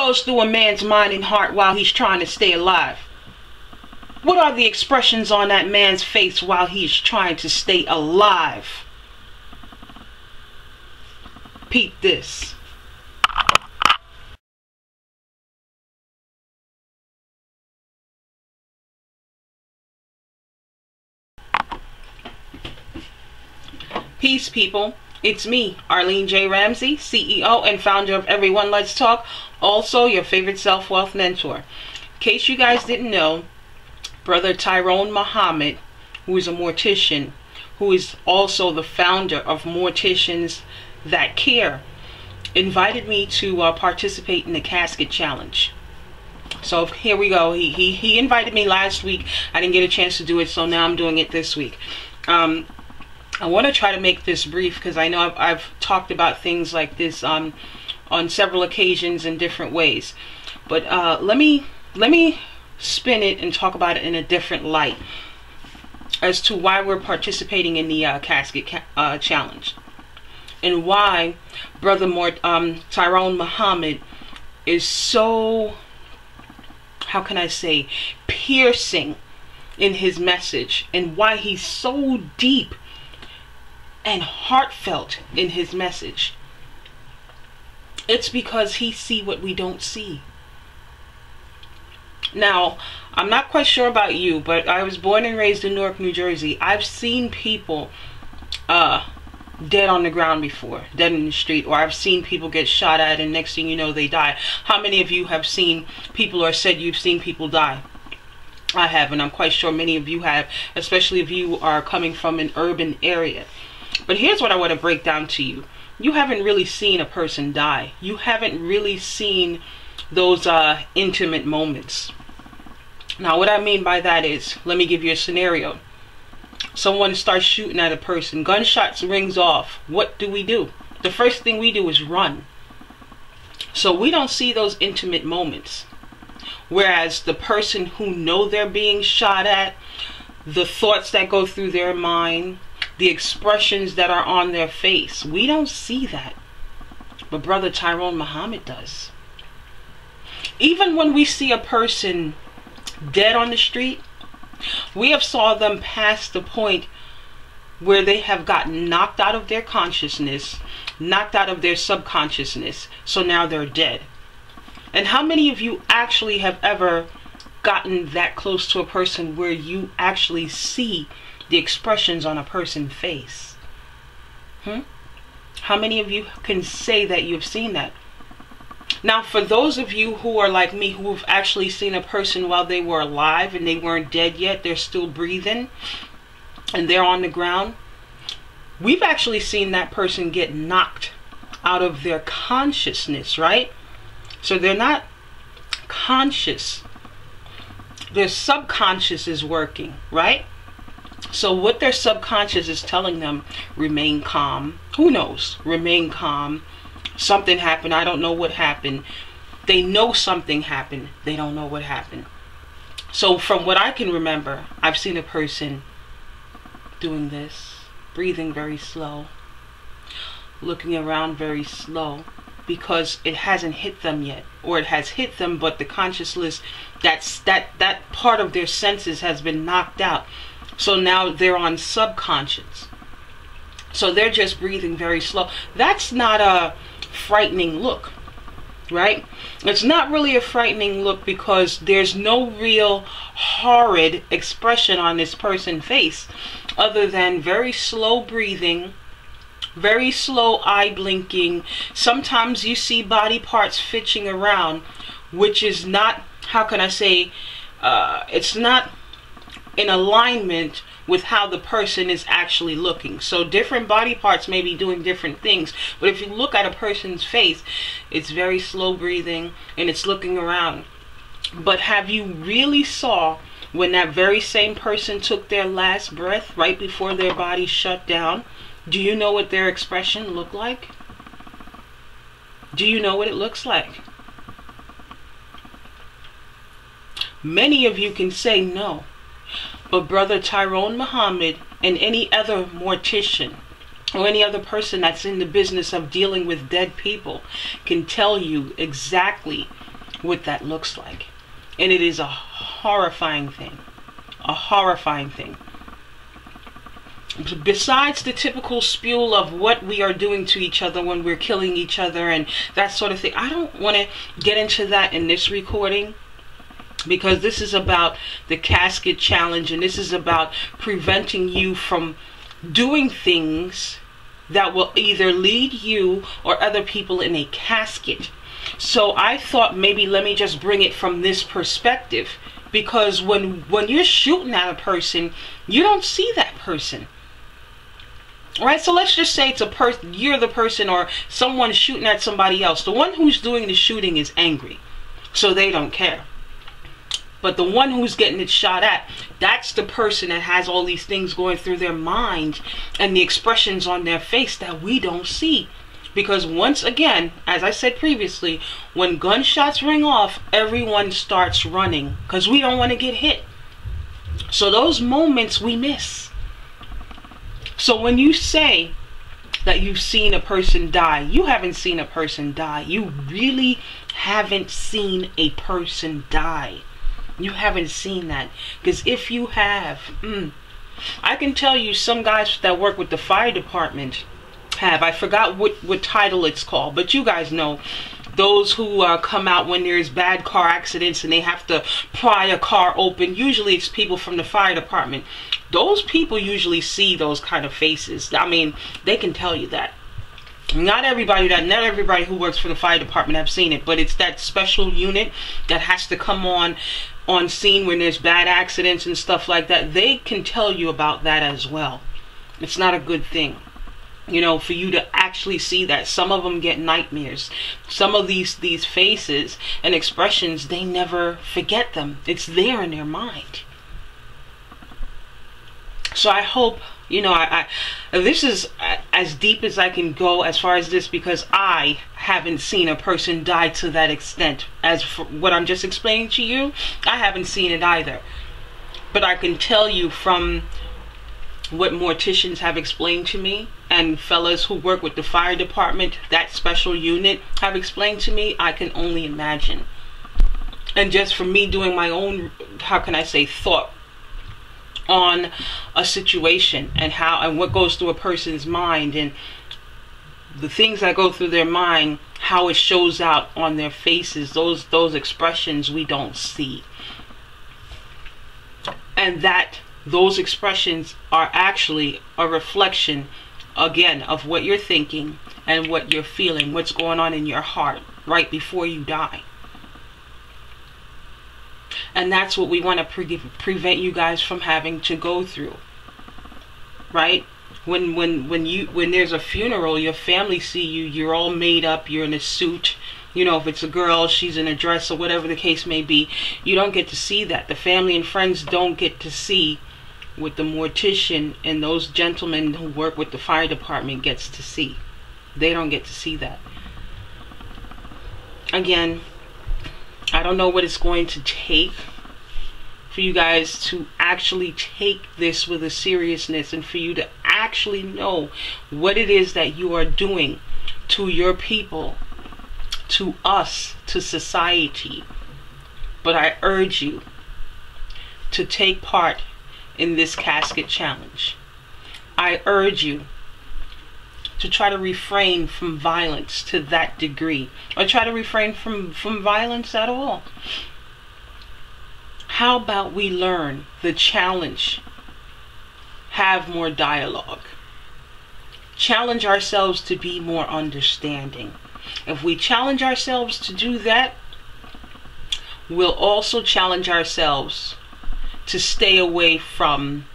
goes through a man's mind and heart while he's trying to stay alive? What are the expressions on that man's face while he's trying to stay alive? Peep this. Peace, people. It's me, Arlene J. Ramsey, CEO and founder of Everyone Let's Talk, also your favorite self-wealth mentor. In case you guys didn't know, Brother Tyrone Muhammad, who is a mortician, who is also the founder of Morticians That Care, invited me to participate in the Casket Challenge. So here we go. He invited me last week. I didn't get a chance to do it, so now I'm doing it this week. I want to try to make this brief because I know I've talked about things like this on several occasions in different ways. But let me spin it and talk about it in a different light as to why we're participating in the Casket Challenge and why Brother Tyrone Muhammad is so, how can I say, piercing in his message, and why he's so deep and heartfelt in his message. It's because he sees what we don't see. Now, I'm not quite sure about you, but I was born and raised in Newark, New Jersey. I've seen people dead on the ground before, dead in the street, or I've seen people get shot at and next thing you know they die. How many of you have seen people or said you've seen people die? I have, and I'm quite sure many of you have, especially if you are coming from an urban area. But here's what I want to break down to you. You haven't really seen a person die. You haven't really seen those intimate moments. Now, what I mean by that is, let me give you a scenario. Someone starts shooting at a person. Gunshots rings off. What do? The first thing we do is run. So we don't see those intimate moments. Whereas the person who know they're being shot at, the thoughts that go through their mind, the expressions that are on their face, we don't see that. But Brother Tyrone Muhammad does. Even when we see a person dead on the street, we have saw them past the point where they have gotten knocked out of their consciousness, knocked out of their subconsciousness, so now they're dead. And how many of you actually have ever gotten that close to a person where you actually see the expressions on a person's face? How many of you can say that you've seen that? Now, for those of you who are like me, who've actually seen a person while they were alive and they weren't dead yet, they're still breathing and they're on the ground, we've actually seen that person get knocked out of their consciousness, right? So they're not conscious. Their subconscious is working, right? So what their subconscious is telling them, remain calm. Who knows? Remain calm. Something happened. I don't know what happened. They know something happened. They don't know what happened. So from what I can remember, I've seen a person doing this, breathing very slow, looking around very slow, because it hasn't hit them yet, or it has hit them, but the consciousness, that part of their senses has been knocked out. So now they're on subconscious. So they're just breathing very slow. That's not a frightening look, right? It's not really a frightening look because there's no real horrid expression on this person's face other than very slow breathing, very slow eye blinking. Sometimes you see body parts fitching around, which is not, how can I say, it's not in alignment with how the person is actually looking. So different body parts may be doing different things, but if you look at a person's face, it's very slow breathing and it's looking around. But have you really saw when that very same person took their last breath right before their body shut down? Do you know what their expression looked like? Do you know what it looks like? Many of you can say no. But Brother Tyrone Muhammad and any other mortician or any other person that's in the business of dealing with dead people can tell you exactly what that looks like. And it is a horrifying thing. A horrifying thing. Besides the typical spew of what we are doing to each other when we're killing each other and that sort of thing, I don't want to get into that in this recording, because this is about the casket challenge, and this is about preventing you from doing things that will either lead you or other people in a casket. So I thought maybe let me just bring it from this perspective, because when you're shooting at a person, you don't see that person. Right? So let's just say it's a person, you're the person, or someone's shooting at somebody else. The one who's doing the shooting is angry, so they don't care. But the one who's getting it shot at, that's the person that has all these things going through their mind and the expressions on their face that we don't see. Because once again, as I said previously, when gunshots ring off, everyone starts running because we don't want to get hit. So those moments we miss. So when you say that you've seen a person die, you haven't seen a person die. You really haven't seen a person die. You haven't seen that. Because if you have, I can tell you some guys that work with the fire department have. I forgot what title it's called, but you guys know. Those who come out when there's bad car accidents and they have to pry a car open. Usually it's people from the fire department. Those people usually see those kind of faces. I mean, they can tell you that. Not everybody who works for the fire department have seen it, but it's that special unit that has to come on scene when there's bad accidents and stuff like that. They can tell you about that as well. It's not a good thing, you know, for you to actually see that. Some of them get nightmares. Some of these faces and expressions, they never forget them. It's there in their mind. So I hope, you know, this is as deep as I can go as far as this, because I haven't seen a person die to that extent. As for what I'm just explaining to you, I haven't seen it either. But I can tell you from what morticians have explained to me, and fellas who work with the fire department, that special unit, have explained to me, I can only imagine. And just for me doing my own, how can I say, thought on a situation and how and what goes through a person's mind and the things that go through their mind, how it shows out on their faces, those expressions we don't see. And that those expressions are actually a reflection, again, of what you're thinking and what you're feeling, what's going on in your heart right before you die. And that's what we want to prevent you guys from having to go through. Right? When there's a funeral, your family see you, you're all made up, you're in a suit. You know, if it's a girl, she's in a dress or whatever the case may be. You don't get to see that. The family and friends don't get to see what the mortician and those gentlemen who work with the fire department gets to see. They don't get to see that. Again, I don't know what it's going to take for you guys to actually take this with a seriousness, and for you to actually know what it is that you are doing to your people, to us, to society. But I urge you to take part in this casket challenge. I urge you to try to refrain from violence to that degree, or try to refrain from violence at all. How about we learn the challenge? Have more dialogue. Challenge ourselves to be more understanding. If we challenge ourselves to do that, we'll also challenge ourselves to stay away from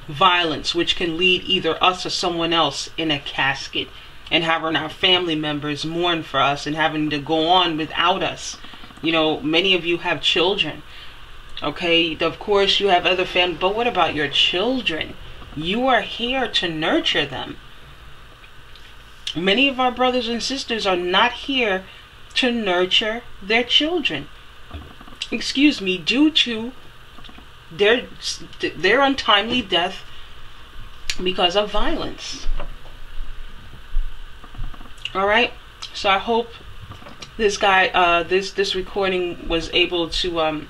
violence, which can lead either us or someone else in a casket, and having our family members mourn for us and having to go on without us. You know, many of you have children. Okay, of course you have other family, but what about your children? You are here to nurture them. Many of our brothers and sisters are not here to nurture their children. Excuse me, due to their untimely death because of violence. Alright, so I hope This guy, this recording was able to